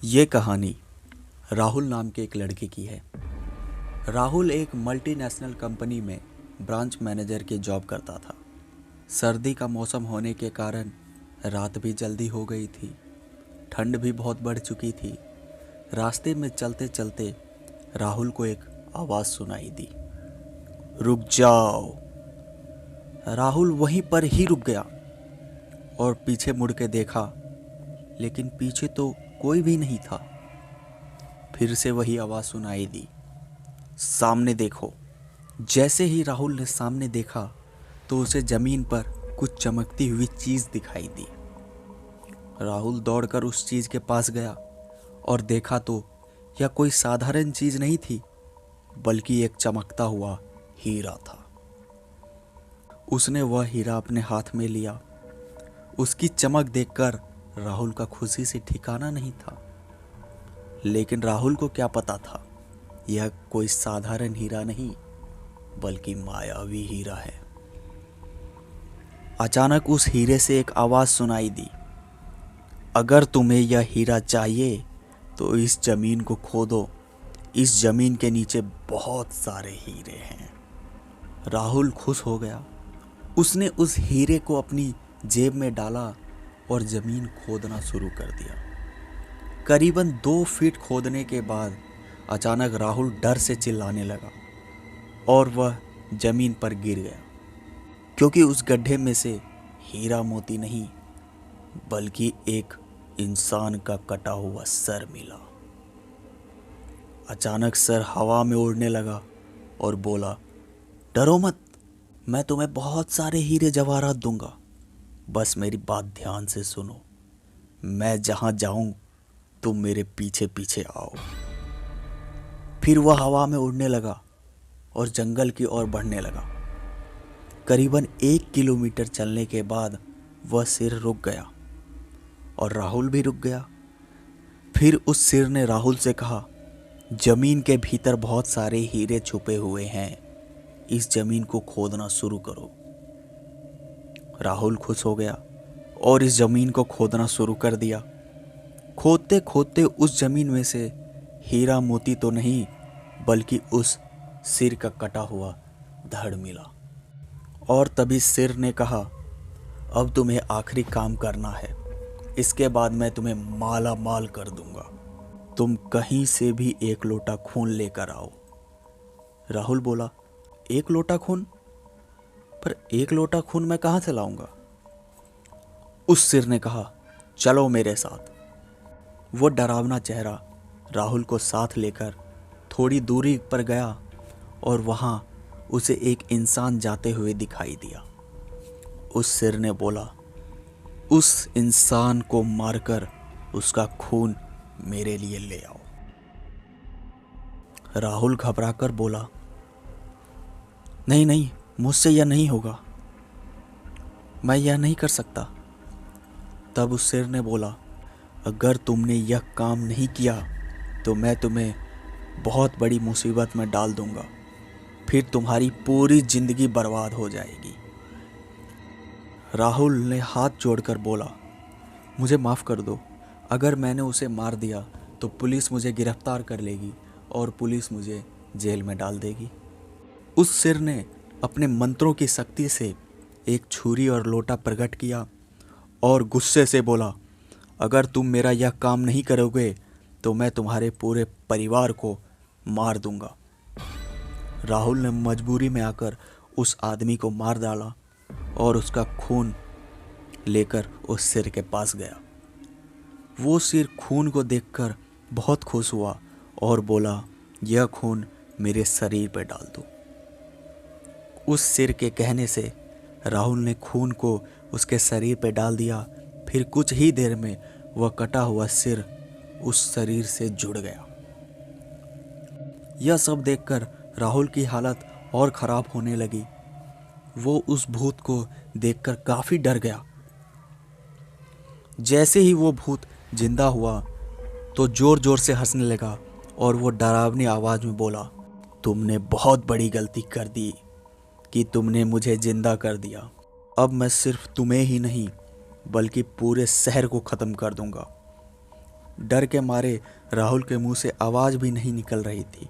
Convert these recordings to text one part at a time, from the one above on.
ये कहानी राहुल नाम के एक लड़के की है। राहुल एक मल्टीनेशनल कंपनी में ब्रांच मैनेजर की जॉब करता था। सर्दी का मौसम होने के कारण रात भी जल्दी हो गई थी। ठंड भी बहुत बढ़ चुकी थी। रास्ते में चलते चलते राहुल को एक आवाज़ सुनाई दी, रुक जाओ। राहुल वहीं पर ही रुक गया और पीछे मुड़ के देखा, लेकिन पीछे तो कोई भी नहीं था। फिर से वही आवाज़ सुनाई दी, सामने देखो। जैसे ही राहुल ने सामने देखा तो उसे ज़मीन पर कुछ चमकती हुई चीज़ दिखाई दी। राहुल दौड़कर उस चीज़ के पास गया और देखा तो यह कोई साधारण चीज़ नहीं थी, बल्कि एक चमकता हुआ हीरा था। उसने वह हीरा अपने हाथ में लिया। उसकी चमक देखकर राहुल का खुशी से ठिकाना नहीं था। लेकिन राहुल को क्या पता था, यह कोई साधारण हीरा नहीं, बल्कि मायावी हीरा है। अचानक उस हीरे से एक आवाज़ सुनाई दी, अगर तुम्हें यह हीरा चाहिए तो इस जमीन को खोदो। इस जमीन के नीचे बहुत सारे हीरे हैं। राहुल खुश हो गया। उसने उस हीरे को अपनी जेब में डाला और जमीन खोदना शुरू कर दिया। करीबन 2 फीट खोदने के बाद अचानक राहुल डर से चिल्लाने लगा और वह जमीन पर गिर गया, क्योंकि उस गड्ढे में से हीरा मोती नहीं, बल्कि एक इंसान का कटा हुआ सर मिला। अचानक सर हवा में उड़ने लगा और बोला, डरो मत, मैं तुम्हें बहुत सारे हीरे जवाहरात दूंगा। बस मेरी बात ध्यान से सुनो। मैं जहां जाऊं तुम मेरे पीछे पीछे आओ। फिर वह हवा में उड़ने लगा और जंगल की ओर बढ़ने लगा। करीबन 1 किलोमीटर चलने के बाद वह सिर रुक गया और राहुल भी रुक गया। फिर उस सिर ने राहुल से कहा, जमीन के भीतर बहुत सारे हीरे छुपे हुए हैं। इस जमीन को खोदना शुरू करो। राहुल खुश हो गया और इस जमीन को खोदना शुरू कर दिया। खोदते खोदते उस जमीन में से हीरा मोती तो नहीं, बल्कि उस सिर का कटा हुआ धड़ मिला। और तभी सिर ने कहा, अब तुम्हें आखिरी काम करना है। इसके बाद मैं तुम्हें माला माल कर दूंगा। तुम कहीं से भी 1 लोटा खून लेकर आओ। राहुल बोला, 1 लोटा खून? पर 1 लोटा खून मैं कहाँ से लाऊंगा? उस सिर ने कहा, चलो मेरे साथ। वो डरावना चेहरा राहुल को साथ लेकर थोड़ी दूरी पर गया और वहां उसे एक इंसान जाते हुए दिखाई दिया। उस सिर ने बोला, उस इंसान को मारकर उसका खून मेरे लिए ले आओ। राहुल घबराकर बोला, नहीं नहीं, मुझसे यह नहीं होगा, मैं यह नहीं कर सकता। तब उस सिर ने बोला, अगर तुमने यह काम नहीं किया तो मैं तुम्हें बहुत बड़ी मुसीबत में डाल दूंगा। फिर तुम्हारी पूरी जिंदगी बर्बाद हो जाएगी। राहुल ने हाथ जोड़कर बोला, मुझे माफ़ कर दो। अगर मैंने उसे मार दिया तो पुलिस मुझे गिरफ्तार कर लेगी और पुलिस मुझे जेल में डाल देगी। उस सिर ने अपने मंत्रों की शक्ति से एक छुरी और लोटा प्रकट किया और गुस्से से बोला, अगर तुम मेरा यह काम नहीं करोगे तो मैं तुम्हारे पूरे परिवार को मार दूंगा। राहुल ने मजबूरी में आकर उस आदमी को मार डाला और उसका खून लेकर उस सिर के पास गया। वो सिर खून को देखकर बहुत खुश हुआ और बोला, यह खून मेरे शरीर पर डाल दो। उस सिर के कहने से राहुल ने खून को उसके शरीर पर डाल दिया। फिर कुछ ही देर में वह कटा हुआ सिर उस शरीर से जुड़ गया। यह सब देखकर राहुल की हालत और ख़राब होने लगी। वो उस भूत को देखकर काफ़ी डर गया। जैसे ही वो भूत जिंदा हुआ तो ज़ोर ज़ोर से हंसने लगा और वो डरावनी आवाज़ में बोला, तुमने बहुत बड़ी गलती कर दी कि तुमने मुझे जिंदा कर दिया। अब मैं सिर्फ तुम्हें ही नहीं, बल्कि पूरे शहर को ख़त्म कर दूंगा। डर के मारे राहुल के मुंह से आवाज़ भी नहीं निकल रही थी।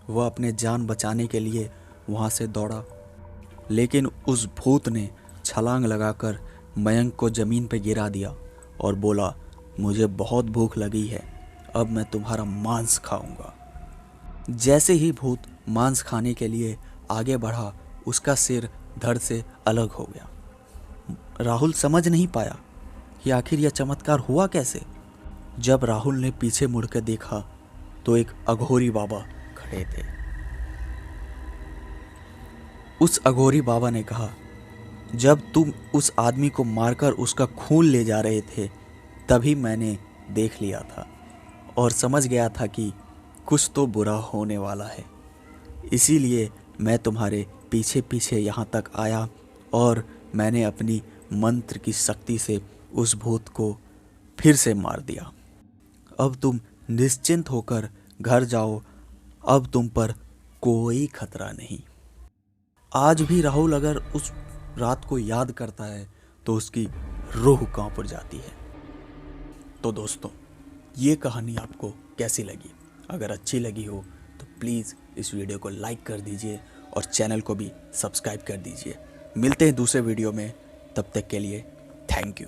वह अपने जान बचाने के लिए वहाँ से दौड़ा, लेकिन उस भूत ने छलांग लगाकर मयंक को ज़मीन पर गिरा दिया और बोला, मुझे बहुत भूख लगी है, अब मैं तुम्हारा मांस खाऊंगा। जैसे ही भूत मांस खाने के लिए आगे बढ़ा, उसका सिर धड़ से अलग हो गया। राहुल समझ नहीं पाया कि आखिर यह चमत्कार हुआ कैसे। जब राहुल ने पीछे मुड़कर देखा तो एक अघोरी बाबा खड़े थे। उस अघोरी बाबा ने कहा, जब तुम उस आदमी को मारकर उसका खून ले जा रहे थे तभी मैंने देख लिया था और समझ गया था कि कुछ तो बुरा होने वाला है। इसीलिए मैं तुम्हारे पीछे पीछे यहाँ तक आया और मैंने अपनी मंत्र की शक्ति से उस भूत को फिर से मार दिया। अब तुम निश्चिंत होकर घर जाओ, अब तुम पर कोई खतरा नहीं। आज भी राहुल अगर उस रात को याद करता है तो उसकी रूह कांप जाती है। तो दोस्तों, ये कहानी आपको कैसी लगी? अगर अच्छी लगी हो तो प्लीज़ इस वीडियो को लाइक कर दीजिए और चैनल को भी सब्सक्राइब कर दीजिए। मिलते हैं दूसरे वीडियो में, तब तक के लिए थैंक यू।